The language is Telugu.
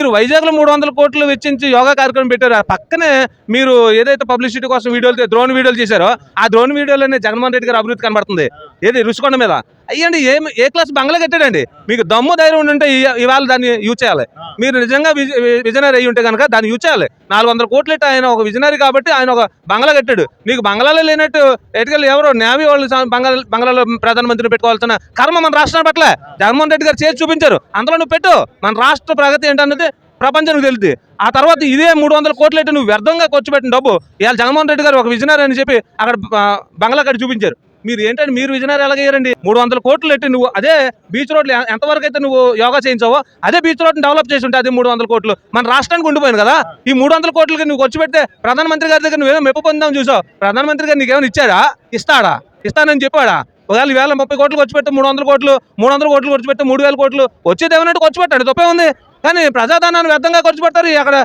మీరు వైజాగ్లో 300 కోట్లు వెచ్చించి యోగా కార్యక్రమం పెట్టారు. ఆ పక్కనే మీరు ఏదైతే పబ్లిసిటీ కోసం వీడియోలు డ్రోన్ వీడియోలు చేశారో ఆ డ్రోన్ వీడియోలోనే జగన్మోహన్ రెడ్డి గారి అభివృద్ధి కనబడుతుంది. ఏది రుషికొండ మీద అయ్యండి ఏ క్లాస్ బంగ్లా కట్టాడండి. మీకు దమ్ము ధైర్యం ఉంటే ఇవాళ దాన్ని యూజ్ చేయాలి. మీరు నిజంగా విజనరీ అయ్యి ఉంటే కనుక దాన్ని యూజ్ చేయాలి. 400 కోట్లు ఎట్టి ఆయన ఒక విజనరీ కాబట్టి ఆయన ఒక బంగ్లా కట్టాడు. మీకు బంగ్లాలో లేనట్టు ఎటుకెళ్ళి ఎవరో నేవీ వాళ్ళు బంగ్లాలో ప్రధానమంత్రిని పెట్టుకోవాల్సిన కర్మ మన రాష్ట్రాన్ని పట్ల జగన్మోహన్ రెడ్డి గారు చేసి చూపించారు. అందులో నువ్వు పెట్టు. మన రాష్ట్ర ప్రగతి ఏంటన్నది ప్రపంచానికి తెలుస్తుంది. ఆ తర్వాత ఇదే 300 కోట్లు ఎట్టి నువ్వు వ్యర్థంగా ఖర్చు పెట్టిన డబ్బు ఇవాళ జగన్మోహన్ రెడ్డి గారు ఒక విజనరీ అని చెప్పి అక్కడ బంగ్లా కట్టి చూపించారు. మీరు ఏంటంటే మీరు విజనరీ ఎలాగయ్యారండి? 300 కోట్లు ఎట్టి నువ్వు అదే బీచ్ రోడ్లు ఎంతవరకు అయితే నువ్వు యోగా చేయించావో అదే బీచ్ రోడ్ని డెవలప్ చేసి ఉంటే అది 300 కోట్లు మన రాష్ట్రానికి ఉండిపోయింది కదా. ఈ 300 కోట్లకి నువ్వు ఖర్చు పెడితే ప్రధానమంత్రి గారి దగ్గర నువ్వేమో మెప్పు పొందాం చూసావు. ప్రధానమంత్రి గారు నీకేమైనా ఇచ్చాడా? ఇస్తానని చెప్పాడా? ఒకవేళ ఈవేళ 30 కోట్లు ఖర్చు పెడితే 300 కోట్లు ఖర్చు పెడితే 3000 కోట్లు వచ్చేది ఏమన్నట్టు ఖర్చు పెట్టాడు, తప్పే ఉంది. కానీ ప్రజాధనాన్ని వ్యర్థంగా ఖర్చు పెడతారు. అక్కడ